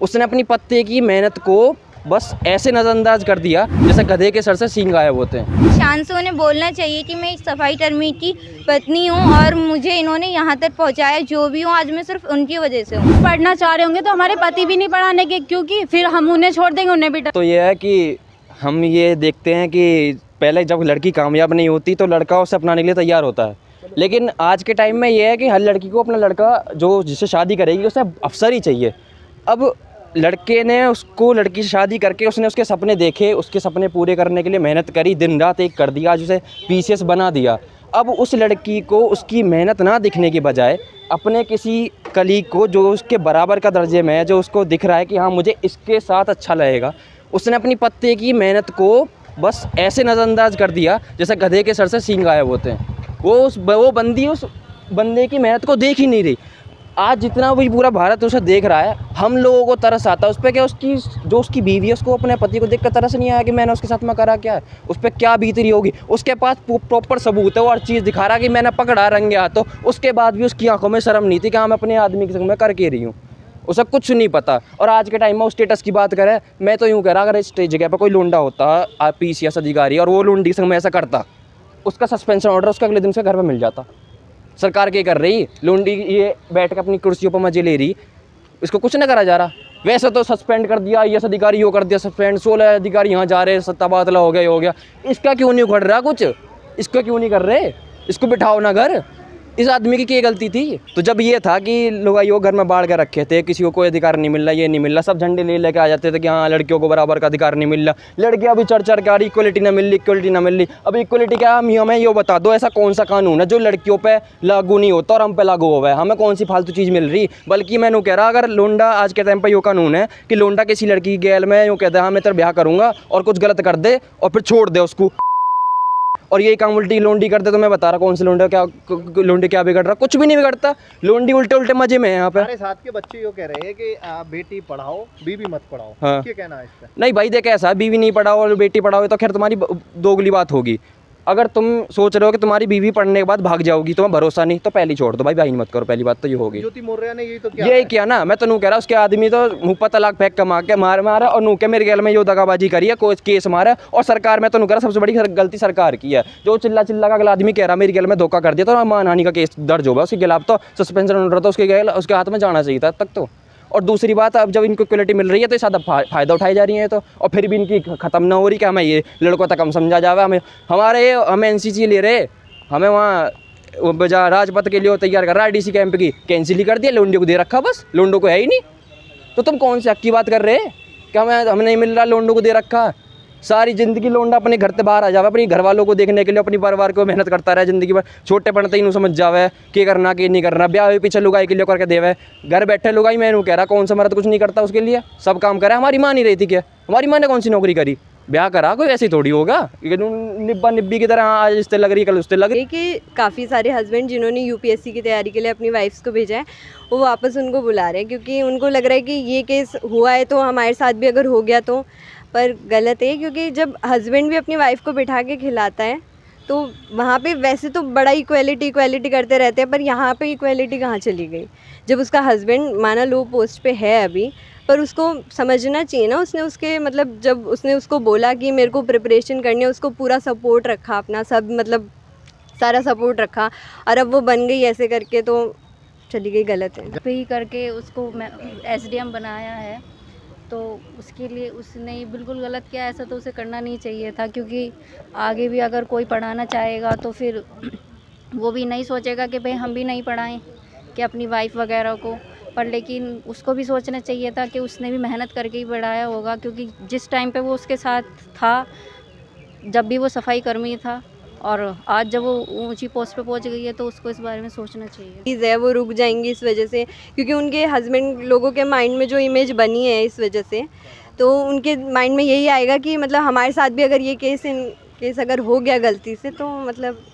उसने अपनी पत्ते की मेहनत को बस ऐसे नज़रअंदाज कर दिया जैसे गधे के सर से सींग गायब होते हैं। शान से उन्हें बोलना चाहिए कि मैं एक सफाई कर्मी की पत्नी हूँ और मुझे इन्होंने यहाँ तक पहुँचाया, जो भी हूँ आज मैं सिर्फ उनकी वजह से हूँ। पढ़ना चाह रहे होंगे तो हमारे पति भी नहीं पढ़ाने के, क्योंकि फिर हम उन्हें छोड़ देंगे, उन्हें भी तो ये है कि हम ये देखते हैं कि पहले जब लड़की कामयाब नहीं होती तो लड़का उसे अपनाने के लिए तैयार होता है, लेकिन आज के टाइम में ये है कि हर लड़की को अपना लड़का जो जिससे शादी करेगी उसे अफसर ही चाहिए। अब लड़के ने उसको लड़की से शादी करके उसने उसके सपने देखे, उसके सपने पूरे करने के लिए मेहनत करी, दिन रात एक कर दिया, आज उसे पीसीएस बना दिया। अब उस लड़की को उसकी मेहनत ना दिखने की बजाय अपने किसी कलीग को जो उसके बराबर का दर्जे में है, जो उसको दिख रहा है कि हाँ मुझे इसके साथ अच्छा लगेगा, उसने अपनी पत्ते की मेहनत को बस ऐसे नज़रअंदाज कर दिया जैसे गधे के सर से सींग गायब होते हैं। वो बंदी उस बंदे की मेहनत को देख ही नहीं रही। आज जितना भी पूरा भारत उसे देख रहा है, हम लोगों को तरस आता है उस पर क्या उसकी बीवी है उसको अपने पति को देखकर तरस नहीं आया कि मैंने उसके साथ में करा क्या है, उस पर क्या बीत रही होगी। उसके पास प्रॉपर सबूत है, वो हर चीज़ दिखा रहा कि मैंने पकड़ा रंगे हाथों, उसके बाद भी उसकी आंखों में शर्म नहीं थी कि हाँ मैं अपने आदमी के संग में करके रही हूँ, उसे कुछ नहीं पता। और आज के टाइम में स्टेटस की बात करें, मैं तो यूँ कह रहा अगर इस जगह पर कोई लोंडा होता पीसीएस अधिकारी और वो लोंडी के संग में ऐसा करता, उसका सस्पेंशन ऑर्डर उसका अगले दिन से घर पर मिल जाता। सरकार क्या कर रही, लोंडी ये बैठ के अपनी कुर्सियों पर मजे ले रही, इसको कुछ ना करा जा रहा। वैसे तो सस्पेंड कर दिया, ये अधिकारी यो कर दिया सस्पेंड, 16 अधिकारी यहाँ जा रहे, तबादला हो गया, इसका क्यों नहीं उखड़ रहा कुछ, इसको क्यों नहीं कर रहे, इसको बिठाओ ना घर। इस आदमी की क्या गलती थी? तो जब ये था कि लोग यो घर में बाढ़ के रखे थे, किसी को कोई अधिकार नहीं मिल रहा, ये नहीं मिल रहा, सब झंडे ले लेके आ जाते थे कि हाँ लड़कियों को बराबर का अधिकार नहीं मिल रहा, लड़कियां भी चढ़ के आ रही, इक्वलिटी ना मिल रही, इक्वलिटी ना मिल रही। अब इक्वलिटी क्या, हमें ये बता दो ऐसा कौन सा कानून है जो लड़कियों पे लागू नहीं होता और हम पे लागू हुआ है, हमें कौन सी फालतू चीज़ मिल रही। बल्कि मैंने कह रहा अगर लोंडा आज के टाइम पर यो कानून है कि लोंडा किसी लड़की की गैल में यूँ कहता है हाँ मैं तेरा ब्याह करूँगा और कुछ गलत कर दे और फिर छोड़ दे उसको, और यही काम उल्टी लोंडी करते, तो मैं बता रहा कौन से लोंडे क्या बिगड़ रहा, कुछ भी नहीं बिगड़ता। लोंडी उल्टे मजे में है यहाँ पे। हमारे साथ के बच्चे यो कह रहे हैं कि बेटी पढ़ाओ बीवी मत पढ़ाओ। हाँ। क्या कहना है इस पे? नहीं भाई देख ऐसा बीवी नहीं पढ़ाओ और बेटी पढ़ाओ तो खैर तुम्हारी दोगली बात होगी। अगर तुम सोच रहे हो कि तुम्हारी बीवी पढ़ने के बाद भाग जाओगी, तुम्हें भरोसा नहीं, तो पहली छोड़ दो भाई मत करो, पहली बात तो ये होगी। ज्योति मौर्य ने यही तो किया ना, मैं तो नू कह रहा उसके आदमी तो मुँह पर तलाक फेंक के मारा और नू के मेरे गैल में यो दगाबाजी करी है, कोई केस मारा। और सरकार में तो नू कह रहा सबसे बड़ी गलती सरकार की है, जो चिल्ला का अगला आदमी कह रहा मेरे गैल में धोखा कर दिया तो मानहानि का केस दर्ज होगा उसके खिलाफ, तो सस्पेंशन ऑर्डर तो उसके हाथ में जाना चाहिए था तक तो। और दूसरी बात, अब जब इनको इक्वलिटी मिल रही है तो ज़्यादा फ़ायदा उठाई जा रही है, तो और फिर भी इनकी ख़त्म ना हो रही कि हमें ये लड़कों तक कम समझा जावे, हमें एनसीसी ले रहे, हमें वहाँ बजा राजपथ के लिए तैयार कर रहा है, डीसी कैंप की कैंसिल ही कर दिया, लोंडो को दे रखा, बस लोंडो को है ही नहीं। तो तुम कौन सी हक की बात कर रहे हैं कि हमें नहीं मिल रहा, लोंडो को दे रखा। सारी ज़िंदगी लोंडा अपने घर से बाहर आ जावे, अपनी घर वालों को देखने के लिए अपनी परिवार को मेहनत करता रहे ज़िंदगी भर, छोटे पढ़ते ही समझ जावे कि करना कि नहीं करना, ब्याह हुए पीछे लुगाई के लिए करके देवे। घर बैठे लुगाई मैं कह रहा कौन सा मर्द कुछ नहीं करता उसके लिए, सब काम करे। हमारी माँ नहीं रही थी क्या, हमारी माँ ने कौन सी नौकरी करी, ब्याह करा, कोई ऐसी थोड़ी होगा निब्बा निब्बी की तरह आज इससे लग रही कल उससे लग रही। कि काफ़ी सारे हस्बैंड जिन्होंने यूपीएससी की तैयारी के लिए अपनी वाइफ्स को भेजा है वो वापस उनको बुला रहे हैं, क्योंकि उनको लग रहा है कि ये केस हुआ है तो हमारे साथ भी अगर हो गया तो। पर गलत है, क्योंकि जब हस्बैंड भी अपनी वाइफ को बिठा के खिलाता है तो वहाँ पे वैसे तो बड़ा इक्वलिटी करते रहते हैं, पर यहाँ पे इक्वलिटी कहाँ चली गई। जब उसका हस्बैंड माना लो पोस्ट पे है अभी, पर उसको समझना चाहिए ना, उसने उसके मतलब जब उसने उसको बोला कि मेरे को प्रिपरेशन करनी है, उसको पूरा सपोर्ट रखा, अपना सब मतलब सारा सपोर्ट रखा, और अब वो बन गई ऐसे करके तो चली गई, गलत है। पे ही करके उसको एसडीएम बनाया है, तो उसके लिए उसने बिल्कुल गलत किया, ऐसा तो उसे करना नहीं चाहिए था, क्योंकि आगे भी अगर कोई पढ़ाना चाहेगा तो फिर वो भी नहीं सोचेगा कि भाई हम भी नहीं पढ़ाएं कि अपनी वाइफ वगैरह को, पर लेकिन उसको भी सोचना चाहिए था कि उसने भी मेहनत करके ही पढ़ाया होगा, क्योंकि जिस टाइम पे वो उसके साथ था, जब भी वो सफाई कर्मी था, और आज जब वो ऊंची पोस्ट पे पहुंच गई है तो उसको इस बारे में सोचना चाहिए। चीज़ है वो रुक जाएंगी इस वजह से, क्योंकि उनके हस्बैंड लोगों के माइंड में जो इमेज बनी है इस वजह से, तो उनके माइंड में यही आएगा कि मतलब हमारे साथ भी अगर ये केस अगर हो गया गलती से तो मतलब